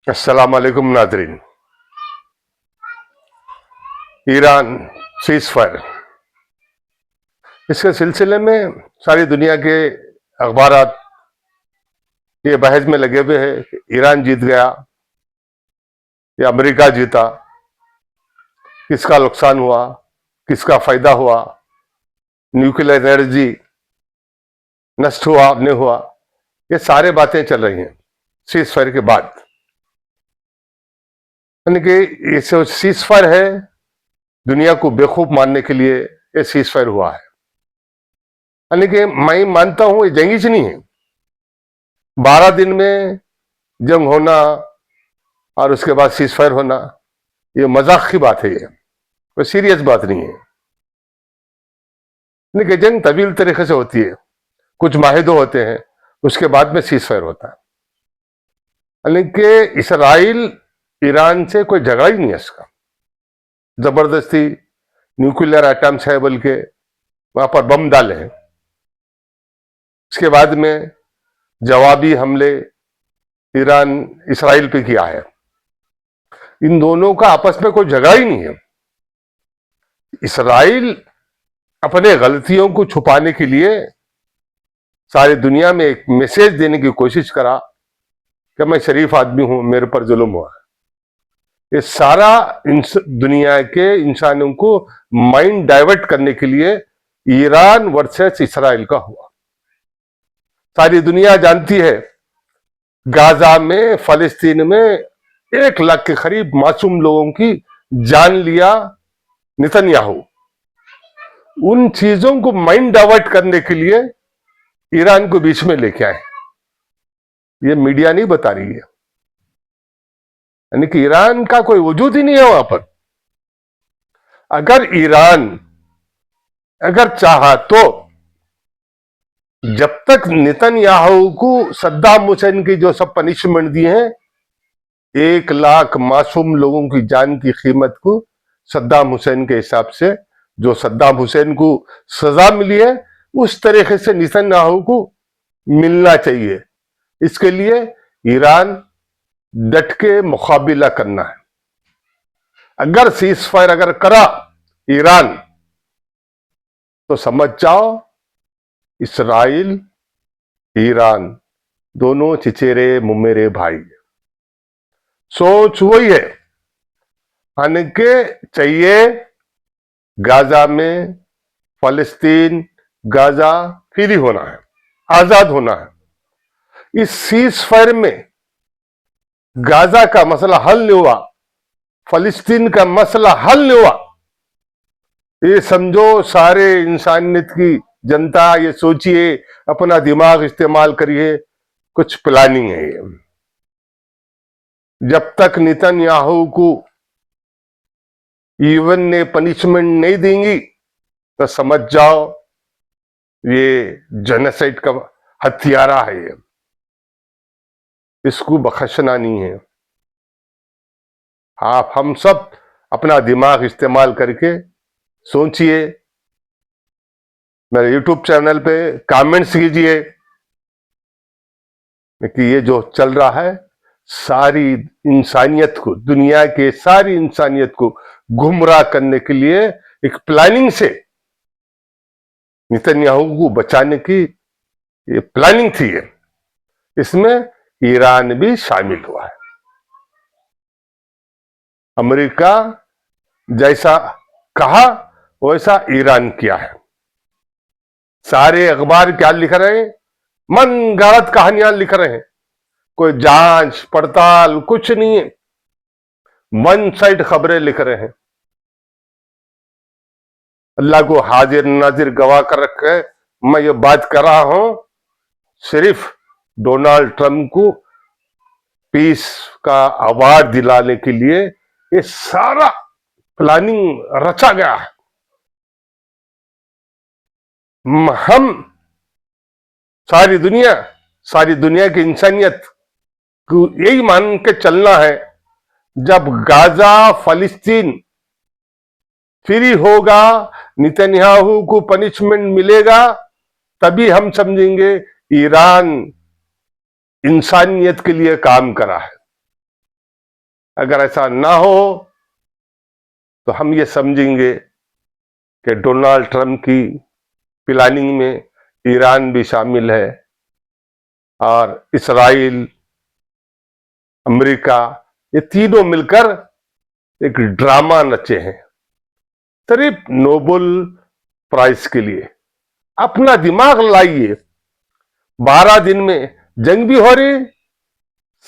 अस्सलाम वालेकुम Nadreen. Iran cease fire, इसके सिलसिले में सारी दुनिया के अखबारात ये बहस में लगे हुए हैं कि ईरान जीत गया या अमेरिका जीता, किसका नुकसान हुआ, किसका फायदा हुआ, न्यूक्लियर एनर्जी नष्ट हुआ नहीं हुआ, ये सारे बातें चल रही हैं सीज फायर के बाद। यानी कि ये सीज फायर है, दुनिया को बेवकूफ मानने के लिए ये सीज फायर हुआ है। यानी कि मैं मानता हूं ये जंगी नहीं है। 12 दिन में जंग होना और उसके बाद सीज फायर होना, ये मजाक की बात है, ये कोई सीरियस बात नहीं है। लेकिन जंग तवील तरीके से होती है, कुछ माहिदे होते हैं, उसके बाद में सीज फायर होता है। लेकिन इसराइल ईरान से कोई झगड़ा ही नहीं है, इसका जबरदस्ती न्यूक्लियर एटम्स है बोल के वहां पर बम डाले हैं। इसके बाद में जवाबी हमले ईरान इसराइल पे किया है। इन दोनों का आपस में कोई झगड़ा ही नहीं है। इसराइल अपने गलतियों को छुपाने के लिए सारी दुनिया में एक मैसेज देने की कोशिश करा कि मैं शरीफ आदमी हूं, मेरे पर जुल्म हुआ है। ये सारा दुनिया के इंसानों को माइंड डाइवर्ट करने के लिए ईरान वर्सेस इसराइल का हुआ। सारी दुनिया जानती है गाजा में, फलस्तीन में 1 लाख के करीब मासूम लोगों की जान लिया नेतन्याहू। उन चीजों को माइंड डाइवर्ट करने के लिए ईरान को बीच में लेके आए। ये मीडिया नहीं बता रही है। यानी कि ईरान का कोई वजूद ही नहीं है वहां पर। अगर ईरान अगर चाहा तो जब तक नेतन्याहू को सद्दाम हुसैन की जो सब पनिशमेंट दी है, 1 लाख मासूम लोगों की जान की कीमत को सद्दाम हुसैन के हिसाब से जो सद्दाम हुसैन को सजा मिली है, उस तरीके से नेतन्याहू को मिलना चाहिए। इसके लिए ईरान डट के मुकाबला करना है। अगर सीज फायर अगर करा ईरान, तो समझ जाओ इसराइल ईरान दोनों चिचेरे मुमेरे भाई। सोच वही है, यानी के चाहिए गाजा में, फलस्तीन गाजा फ्री होना है, आजाद होना है। इस सीज फायर में गाजा का मसला हल नहीं हुआ, फलस्तीन का मसला हल नहीं हुआ। ये समझो सारे इंसानियत की जनता ये सोचिए, अपना दिमाग इस्तेमाल करिए, कुछ प्लानिंग है ये। जब तक नेतन्याहू को ईवन ने पनिशमेंट नहीं देंगी तो समझ जाओ ये जेनोसाइड का हत्यारा है, ये इसको बख्शना नहीं है। आप हम सब अपना दिमाग इस्तेमाल करके सोचिए। मेरे यूट्यूब चैनल पे कमेंट्स कीजिए कि ये जो चल रहा है सारी इंसानियत को, दुनिया के सारी इंसानियत को गुमराह करने के लिए एक प्लानिंग से नेतन्याहू को बचाने की ये प्लानिंग थी। इसमें ईरान भी शामिल हुआ है। अमेरिका जैसा कहा वैसा ईरान किया है। सारे अखबार क्या लिख रहे हैं? मन गढ़ंत कहानियां लिख रहे हैं। कोई जांच पड़ताल कुछ नहीं है, वन साइड खबरें लिख रहे हैं। अल्लाह को हाजिर नाजिर गवाह कर रखे मैं ये बात कर रहा हूं, सिर्फ डोनाल्ड ट्रंप को पीस का अवार्ड दिलाने के लिए ये सारा प्लानिंग रचा गया है। हम सारी दुनिया की इंसानियत को यही मान के चलना है, जब गाजा फलस्तीन फ्री होगा, नेतन्याहू को पनिशमेंट मिलेगा, तभी हम समझेंगे ईरान इंसानियत के लिए काम करा है। अगर ऐसा ना हो तो हम ये समझेंगे कि डोनाल्ड ट्रंप की प्लानिंग में ईरान भी शामिल है और इसराइल, अमेरिका, ये तीनों मिलकर एक ड्रामा रचे हैं सिर्फ नोबेल प्राइज के लिए। अपना दिमाग लाइए, 12 दिन में जंग भी हो रही,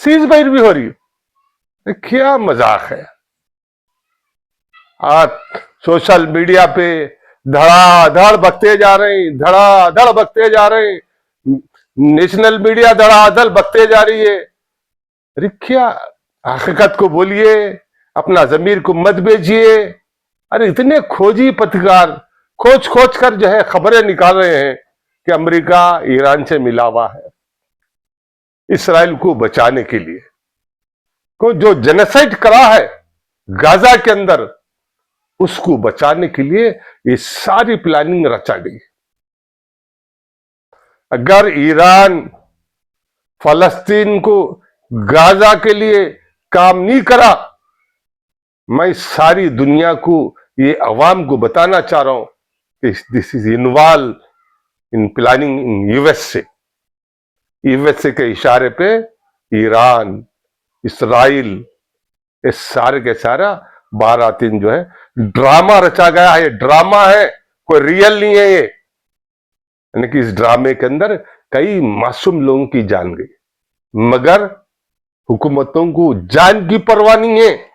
सीज फायर भी हो रही, क्या मजाक है। आज सोशल मीडिया पे धड़ाधड़ बकते जा रहे हैं, धड़ाधड़ बकते जा रहे हैं, नेशनल मीडिया धड़ाधड़ बकते जा रही है। अरे क्या, हकीकत को बोलिए, अपना जमीर को मत बेचिए। अरे इतने खोजी पत्रकार खोज खोज कर जो है खबरें निकाल रहे हैं कि अमेरिका ईरान से मिला हुआ है इसराइल को बचाने के लिए। को जो जेनोसाइड करा है गाजा के अंदर, उसको बचाने के लिए ये सारी प्लानिंग रचा गई। अगर ईरान फलस्तीन को गाजा के लिए काम नहीं करा, मैं सारी दुनिया को, ये अवाम को बताना चाह रहा हूं कि this is involve in planning in USA के इशारे पे ईरान, इसराइल, ये सारे के सारा 12-3 जो है ड्रामा रचा गया है। ये ड्रामा है, कोई रियल नहीं है ये। यानी कि इस ड्रामे के अंदर कई मासूम लोगों की जान गई, मगर हुकूमतों को जान की परवाह नहीं है।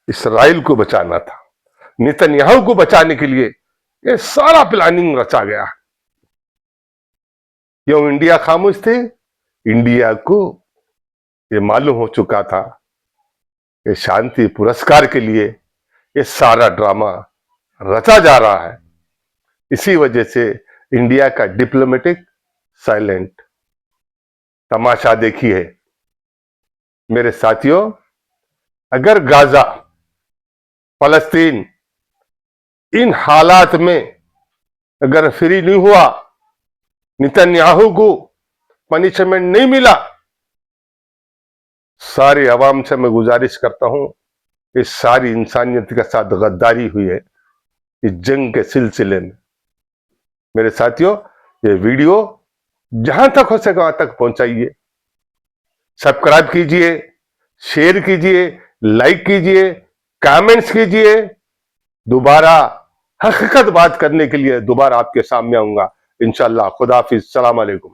इसराइल को बचाना था, नेतन्याहू को बचाने के लिए ये सारा प्लानिंग रचा गया। क्यों इंडिया खामोश थे? इंडिया को ये मालूम हो चुका था कि शांति पुरस्कार के लिए ये सारा ड्रामा रचा जा रहा है। इसी वजह से इंडिया का डिप्लोमेटिक साइलेंट। तमाशा देखिए मेरे साथियों, अगर गाजा, फलस्तीन इन हालात में अगर फ्री नहीं हुआ, नेतन्याहू को पनिशमेंट नहीं मिला, सारे अवाम से मैं गुजारिश करता हूं, इस सारी इंसानियत के साथ गद्दारी हुई है इस जंग के सिलसिले में। मेरे साथियों, ये वीडियो जहां तक हो सके वहां तक पहुंचाइए, सब्सक्राइब कीजिए, शेयर कीजिए, लाइक कीजिए, कमेंट्स कीजिए। दोबारा हकीकत बात करने के लिए दोबारा आपके सामने आऊंगा इंशाअल्लाह। खुदा हाफिज, सलाम अलैकुम।